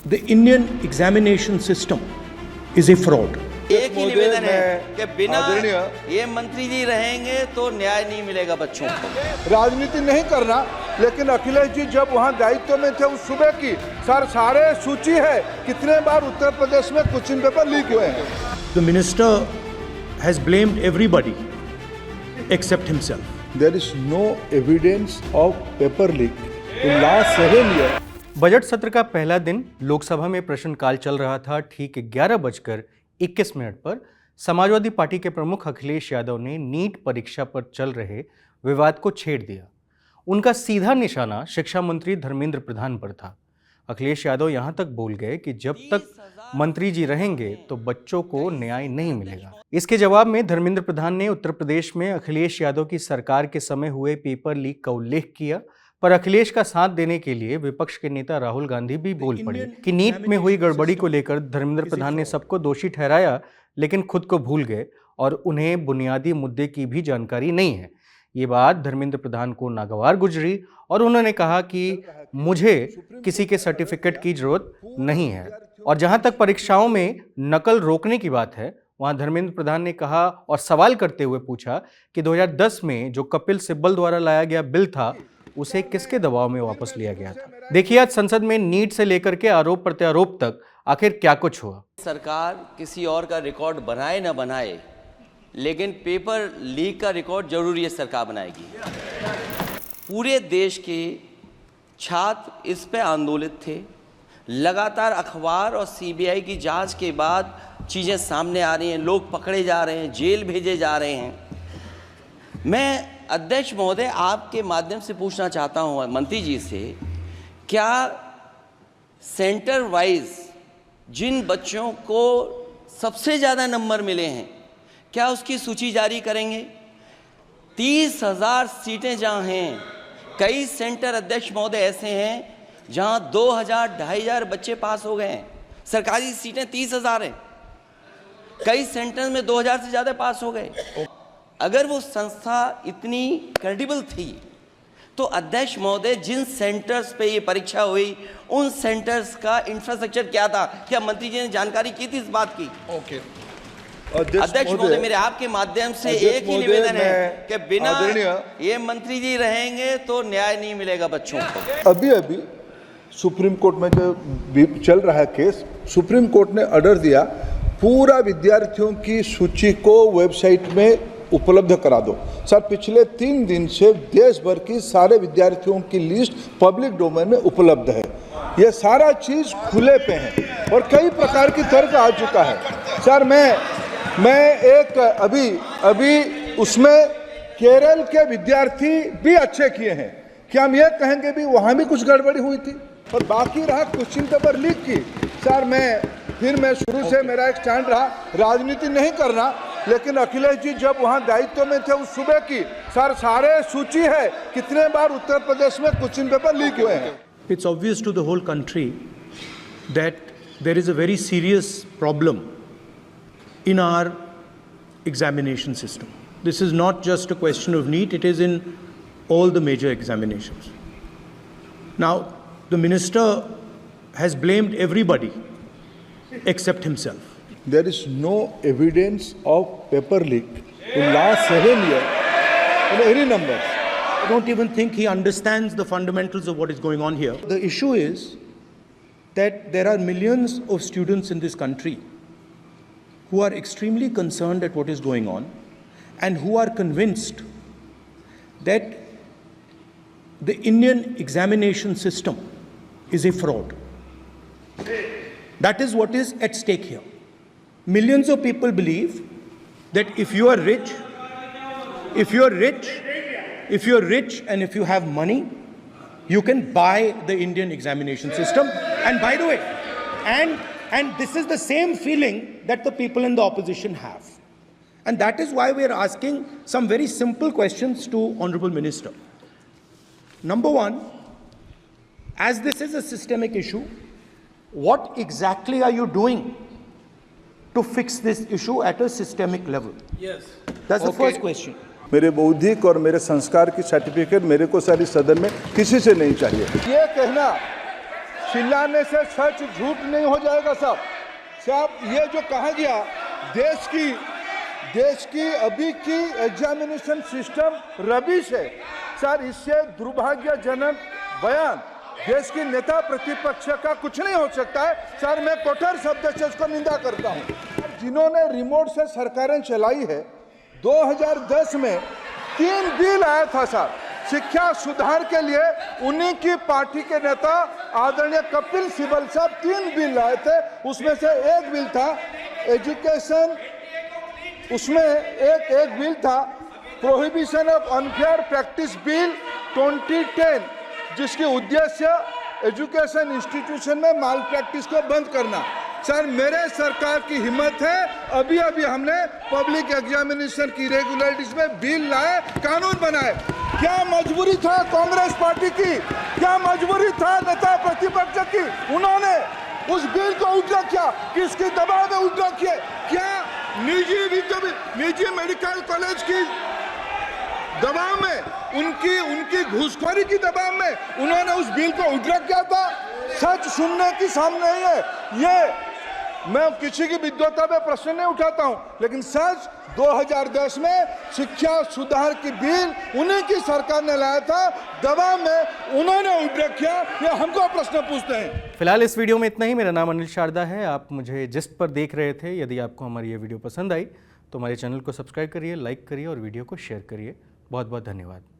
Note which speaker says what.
Speaker 1: The Indian examination system is a fraud.
Speaker 2: एक ही निवेदन है कि बिना ये मंत्री जी रहेंगे तो न्याय नहीं मिलेगा बच्चों को।
Speaker 3: राजनीति नहीं करना, लेकिन अखिलेश जी जब वहाँ दायित्व में थे उस सुबह की सारे सूची है कितने बार उत्तर प्रदेश में क्वेश्चन पेपर लीक हुए हैं।
Speaker 1: The minister has blamed everybody except himself.
Speaker 3: There is no evidence of paper leak in last 7 years.
Speaker 4: Budget सत्र का पहला दिन लोकसभा में प्रश्नकाल चल रहा था। ठीक 11:21 पर समाजवादी पार्टी के प्रमुख अखिलेश यादव ने नीट परीक्षा पर चल रहे विवाद को छेड़ दिया। उनका सीधा निशाना शिक्षा मंत्री धर्मेंद्र प्रधान पर था। अखिलेश यादव यहां तक बोल गए कि जब तक मंत्री जी रहेंगे तो बच्चों को न्याय नहीं मिलेगा। इसके जवाब में धर्मेंद्र प्रधान ने उत्तर प्रदेश में अखिलेश यादव की सरकार के समय हुए पेपर लीक का उल्लेख किया, पर अखिलेश का साथ देने के लिए विपक्ष के नेता राहुल गांधी भी बोल पड़े कि नीट में हुई गड़बड़ी को लेकर धर्मेंद्र प्रधान ने सबको दोषी ठहराया, लेकिन खुद को भूल गए और उन्हें बुनियादी मुद्दे की भी जानकारी नहीं है। ये बात धर्मेंद्र प्रधान को नागवार गुजरी और उन्होंने कहा कि मुझे किसी के सर्टिफिकेट की जरूरत नहीं है। और जहां तक परीक्षाओं में नकल रोकने की बात है, वहां धर्मेंद्र प्रधान ने कहा और सवाल करते हुए पूछा कि 2010 में जो कपिल सिब्बल द्वारा लाया गया बिल था उसे किसके दबाव में वापस लिया गया था। देखिए आज संसद में नीट से लेकर के आरोप प्रत्यारोप तक आखिर क्या कुछ हुआ।
Speaker 2: सरकार किसी और का रिकॉर्ड बनाए ना बनाए, लेकिन पेपर लीक का रिकॉर्ड जरूर ये सरकार बनाएगी। पूरे देश के छात्र इस पे आंदोलित थे। लगातार अखबार और सीबीआई की जांच के बाद चीज़ें सामने आ रही हैं, लोग पकड़े जा रहे हैं, जेल भेजे जा रहे हैं। मैं अध्यक्ष महोदय आपके माध्यम से पूछना चाहता हूँ मंत्री जी से, क्या सेंटर वाइज जिन बच्चों को सबसे ज़्यादा नंबर मिले हैं, क्या उसकी सूची जारी करेंगे? 30,000 सीटें जहाँ हैं, कई सेंटर अध्यक्ष महोदय ऐसे हैं जहाँ 2,000-2,500 बच्चे पास हो गए हैं। सरकारी सीटें 30,000 हैं, कई सेंटर में 2,000 से ज़्यादा पास हो गए। अगर वो संस्था इतनी क्रेडिबल थी तो अध्यक्ष महोदय जिन सेंटर्स पे ये परीक्षा हुई उन सेंटर्स का इंफ्रास्ट्रक्चर क्या था? क्या मंत्री जी ने जानकारी की थी इस बात की?
Speaker 3: ओके।
Speaker 2: अध्यक्ष महोदय मेरे आपके माध्यम से एक ही निवेदन है कि बिना ये मंत्री जी रहेंगे तो न्याय नहीं मिलेगा बच्चों को।
Speaker 3: अभी सुप्रीम कोर्ट में जो चल रहा है केस, सुप्रीम कोर्ट ने ऑर्डर दिया पूरा विद्यार्थियों की सूची को वेबसाइट में उपलब्ध करा दो। सर पिछले 3 दिन से देश भर की सारे विद्यार्थियों की लिस्ट पब्लिक डोमेन में उपलब्ध है। ये सारा चीज़ खुले पे है और कई प्रकार की तर्क आ चुका है। सर मैं एक अभी उसमें केरल के विद्यार्थी भी अच्छे किए हैं, क्या हम ये कहेंगे भी वहाँ भी कुछ गड़बड़ी हुई थी? और बाकी रहा क्वेश्चन पेपर लीक की। सर मैं शुरू से मेरा एक स्टैंड रहा, राजनीति नहीं करना, लेकिन अखिलेश जी जब वहाँ दायित्व में थे उस सुबह की सारे सूची है कितने बार उत्तर प्रदेश में क्वेश्चन पेपर लीक हुए हैं।
Speaker 1: It's obvious to the whole country that there is a very serious problem in our examination system. This is not just a question of NEET, it is in all the major examinations. Now, the minister has blamed everybody except himself.
Speaker 3: There is no evidence of paper leak in last 7 years in any numbers.
Speaker 1: I don't even think he understands the fundamentals of what is going on here. The issue is that there are millions of students in this country who are extremely concerned at what is going on and who are convinced that the Indian examination system is a fraud. That is what is at stake here. Millions of people believe that if you are rich and if you have money, you can buy the Indian examination system. And by the way, and this is the same feeling that the people in the opposition have. And that is why we are asking some very simple questions to Honorable Minister. Number one, as this is a systemic issue, what exactly are you doing to fix this issue at a systemic level?
Speaker 2: Yes.
Speaker 1: That's the first question.
Speaker 3: मेरे बौद्धिक और मेरे संस्कार की certificate मेरे को सारी सदन में किसी से नहीं चाहिए। ये कहना चिल्लाने से सच झूठ नहीं हो जाएगा साहब। साहब ये जो कहा गया देश की अभी की एग्जामिनेशन सिस्टम रबिश है सर, इससे दुर्भाग्यजनक बयान देश की नेता प्रतिपक्ष का कुछ नहीं हो सकता है सर। मैं कठोर शब्द से इसको निंदा करता हूं। जिन्होंने रिमोट से सरकारें चलाई है, 2010 में 3 बिल आया था सर शिक्षा सुधार के लिए। उन्हीं की पार्टी के नेता आदरणीय कपिल सिब्बल साहब 3 बिल लाए थे। उसमें से एक बिल था एजुकेशन, उसमें एक बिल था prohibition of unfair practice bill 2010, जिसकी उद्देश्य एजुकेशन इंस्टीट्यूशन में माल प्रैक्टिस को बंद करना। सर मेरे सरकार की हिम्मत है, अभी हमने पब्लिक एग्जामिनेशन की रेगुलरिटीज में बिल लाए, कानून बनाए। क्या मजबूरी था कांग्रेस पार्टी की, क्या मजबूरी था नेता प्रतिपक्ष की? उन्होंने उस बिल को उल्टा किया, किसके दबाव में उल्टा किया? क्या निजी मेडिकल कॉलेज की दबाव में, उनकी घूसखोरी की दबाव में उन्होंने उस बिल को उल्टा किया था? सच सुनने की सामने ही है। ये मैं किसी की विद्वता पे प्रश्न नहीं उठाता हूं, लेकिन सच 2010 में शिक्षा सुधार की बिल उन्हीं की सरकार ने लाया था, दबाव में उन्होंने उल्टा किया। ये हमको प्रश्न पूछते हैं।
Speaker 4: फिलहाल इस वीडियो में इतना ही। मेरा नाम अनिल शारदा है, आप मुझे जिस्ट पर देख रहे थे। यदि आपको हमारी ये वीडियो पसंद आई तो हमारे चैनल को सब्सक्राइब करिए, लाइक करिए और वीडियो को शेयर करिए। बहुत बहुत धन्यवाद।